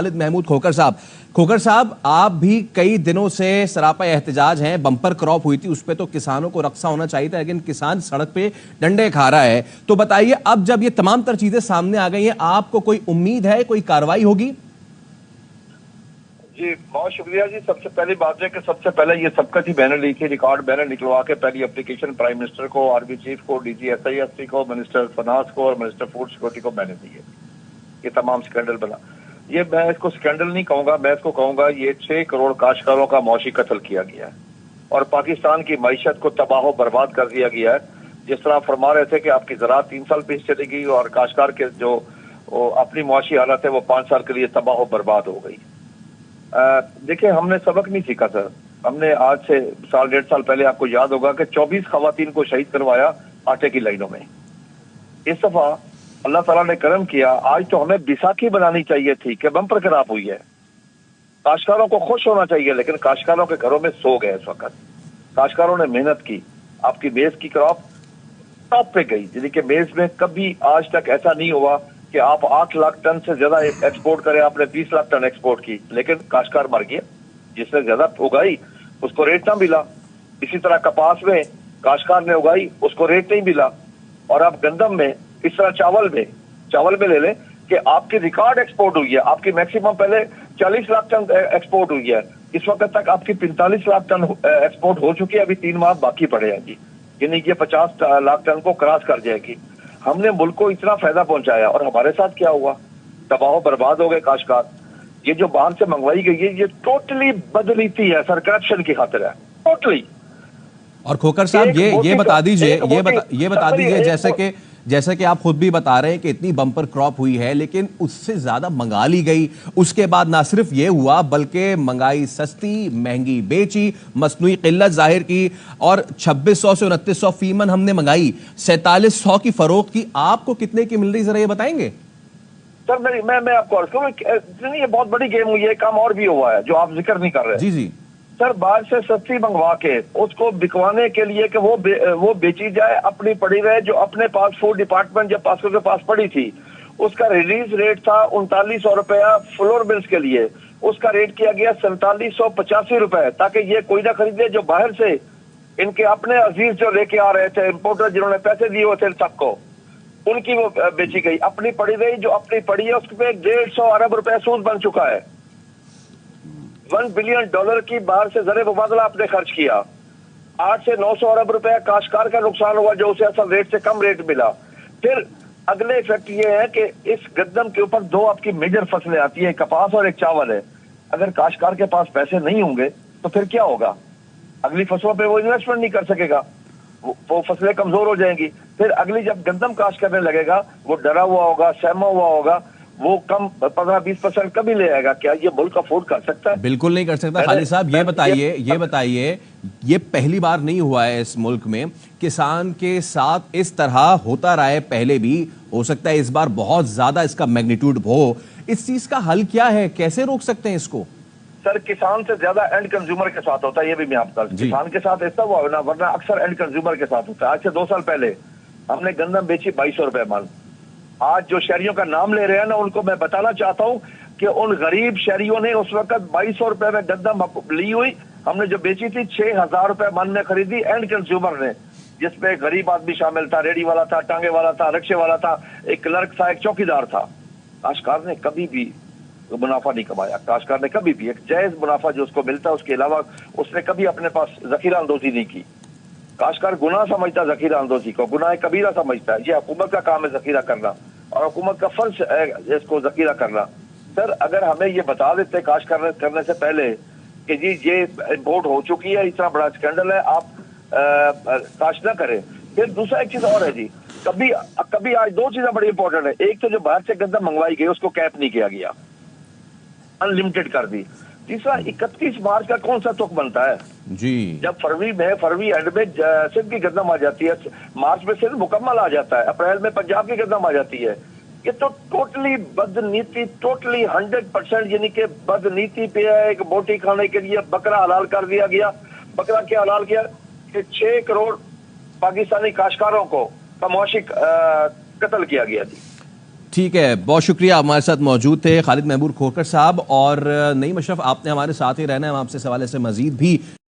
खालिद महमूद खोखर साहब, आप भी कई दिनों से सरापा एहतजाज हैं। बम्पर क्रॉप हुई थी, उस पे तो किसानों को रक्षा होना चाहिए था, लेकिन किसान सड़क पे डंडे खा रहा है। तो बताइए, अब जब ये तमाम तर चीजें सामने आ गई हैं, आपको कोई उम्मीद है, कोई कार्रवाई होगी? जी बहुत शुक्रिया जी। सबसे पहली बात है कि सबसे पहले ये सबकत ही बैनर ली थी, रिकॉर्ड बैनर निकलवा के पहली एप्लीकेशन प्राइम मिनिस्टर को, आर्मी चीफ को, DGSIST को, मिनिस्टर फाइनेंस को और मिनिस्टर फूड सिक्योरिटी को मैंने दी है। ये तमाम स्कैंडल बना, ये मैं इसको स्कैंडल नहीं कहूंगा, मैं इसको कहूंगा ये 6 करोड़ काश्तकारों का मौशी कत्ल किया गया है और पाकिस्तान की मईशत को तबाह बर्बाद कर दिया गया है। जिस तरह फरमा रहे थे कि आपकी ज़राअत 3 साल पीछे चली गई और काश्तकार के जो अपनी मुआशी हालत है वो 5 साल के लिए तबाह बर्बाद हो गई। देखिए, हमने सबक नहीं सीखा सर। हमने आज से 1.5 साल पहले, आपको याद होगा कि 24 खवातीन को शहीद करवाया आटे की लाइनों में। इस दफा अल्लाह ताला ने करम किया, आज तो हमें बैसाखी बनानी चाहिए थी कि बम्पर खराब हुई है। काश्तकारों को खुश होना चाहिए, लेकिन काश्तकारों के घरों में सो गए इस वक्त। काश्तकारों ने मेहनत की, आपकी मेज की क्रॉप टॉप पे गई, यानी कि मेज में कभी आज तक ऐसा नहीं हुआ कि आप 8 लाख टन से ज्यादा एक्सपोर्ट करें, आपने 20 लाख टन एक्सपोर्ट की, लेकिन काश्तकार मर गया। जिसने ज्यादा उगाई उसको रेट ना मिला। इसी तरह कपास में काश्तकार ने उगाई, उसको रेट नहीं मिला। और आप गंदम में, इस तरह चावल में ले लें कि आपकी रिकॉर्ड एक्सपोर्ट हुई है। आपकी मैक्सिमम पहले 40 लाख टन एक्सपोर्ट हुई है, इस वक्त तक आपकी 45 लाख टन एक्सपोर्ट हो चुकी है। अभी 3 माह बाकी पड़े हैं जी, यानी कि 50 लाख टन को क्रॉस कर जाएगी। हमने मुल्क को इतना फायदा पहुंचाया और हमारे साथ क्या हुआ? तबाह बर्बाद हो गए काश्तकार। ये जो बाहर से मंगवाई गई है, ये टोटली बदनीति है सर, करप्शन की खातिर है, टोटली। और खोखर साहब, ये बता दीजिए, जैसे कि आप खुद भी बता रहे हैं कि इतनी बम्पर क्रॉप हुई है, लेकिन उससे ज्यादा मंगा ली गई। उसके बाद ना सिर्फ ये हुआ, बल्कि मंगाई सस्ती, महंगी बेची, मसनूई किल्लत जाहिर की, और 2600 से 2900 फीमन हमने मंगाई, 4700 की फरोख्त की। आपको कितने की मिल रही, जरा ये बताएंगे? सर मैं आपको अर्ज करूं, ये बहुत बड़ी गेम हुई है। काम और भी हुआ है जो आप जिक्र नहीं कर रहे। जी जी सर, बाहर से सस्ती मंगवा के उसको बिकवाने के लिए कि वो बेची जाए, अपनी पड़ी रहे। जो अपने पास फूड डिपार्टमेंट जब पासको के पास पड़ी थी, उसका रिलीज रेट था 3900 रुपया फ्लोर मिल्स के लिए, उसका रेट किया गया 4785 रुपए, ताकि ये कोई ना खरीदे। जो बाहर से इनके अपने अजीज जो लेके आ रहे थे, इम्पोर्टर जिन्होंने पैसे दिए हुए थे सबको, उनकी वो बेची गई। अपनी पड़ी रही, जो अपनी पड़ी है उस पर 150 अरब रुपए सूद बन चुका है। $1 बिलियन की बाहर से ज़रे मुबादला आपने खर्च किया। 8 से 900 अरब रुपए काश्तकार का नुकसान हुआ, जो उसे असल रेट से कम रेट मिला। फिर अगले इफेक्ट ये है कि इस गंदम के ऊपर 2 आपकी मेजर फसलें आती है, कपास और एक चावल है। अगर काश्तकार के पास पैसे नहीं होंगे तो फिर क्या होगा? अगली फसलों पे वो इन्वेस्टमेंट नहीं कर सकेगा, वो फसलें कमजोर हो जाएंगी। फिर अगली जब गंदम काश्त करने लगेगा, वो डरा हुआ होगा, सहमा हुआ होगा, वो कम 15-20% कभी ले आएगा। क्या ये मुल्क अफोर्ड कर सकता है? बिल्कुल नहीं कर सकता। खालिद साहब, ये बताइए, ये पहली बार नहीं हुआ है इस मुल्क में, किसान के साथ इस तरह होता रहा है, पहले भी हो सकता है, इस बार बहुत ज्यादा इसका मैग्नीट्यूड हो। इस चीज का हल क्या है, कैसे रोक सकते हैं इसको? सर, किसान से ज्यादा एंड कंज्यूमर के साथ होता है, ये भी मैं आपको, किसान के साथ ऐसा हुआ ना, वरना अक्सर एंड कंज्यूमर के साथ होता है। आज से 2 साल पहले हमने गंदम बेची 2200 रुपए मन। आज जो शहरियों का नाम ले रहे हैं ना, उनको मैं बताना चाहता हूं कि उन गरीब शहरियों ने उस वक्त 2200 रुपए में गंदम ली हुई, हमने जो बेची थी 6000 रुपए मन में खरीदी एंड कंज्यूमर ने, जिसमें गरीब आदमी शामिल था, रेडी वाला था, टांगे वाला था, रिक्शे वाला था, एक क्लर्क था, एक चौकीदार था। काश्तकार ने कभी भी मुनाफा नहीं कमाया। काश्तकार ने कभी भी एक जायज मुनाफा जो उसको मिलता है, उसके अलावा उसने कभी अपने पास जखीरा अंदोजी नहीं की। काश्तकार गुनाह समझता जखीरा अंदोजी को, गुनाह कबीरा समझता है। ये हुकूमत का काम है जखीरा करना, और हुकूमत का फर्ज है इसको जखीरा करना। सर, अगर हमें ये बता देते काश्त करने से पहले कि जी ये इम्पोर्ट हो चुकी है, इतना बड़ा स्कैंडल है, आप काश्त ना करें। फिर दूसरा एक चीज और है जी, कभी आज 2 चीजें बड़ी इंपॉर्टेंट है। एक तो जो बाहर से गंदम मंगवाई गई उसको कैप नहीं किया गया, अनलिमिटेड कर दी। तीसरा, 31 मार्च का कौन सा तुक बनता है जी? जब फरवरी एंड में सिंध की गंदम आ जाती है, मार्च में सिंध मुकम्मल आ जाता है, अप्रैल में पंजाब की गंदम आ जाती है। ये तो टोटली बदनीति, टोटली 100%, यानी कि बदनीति पे है। एक बोटी खाने के लिए बकरा हलाल कर दिया गया। बकरा क्या हलाल किया कि 6 करोड़ पाकिस्तानी काश्तकारों को तमाशी कत्ल किया गया थी। ठीक है, बहुत शुक्रिया। हमारे साथ मौजूद थे खालिद महबूब खोखर साहब। और नईम अशरफ, आपने हमारे साथ ही रहना है, हम आपसे इस हवाले से मजीद भी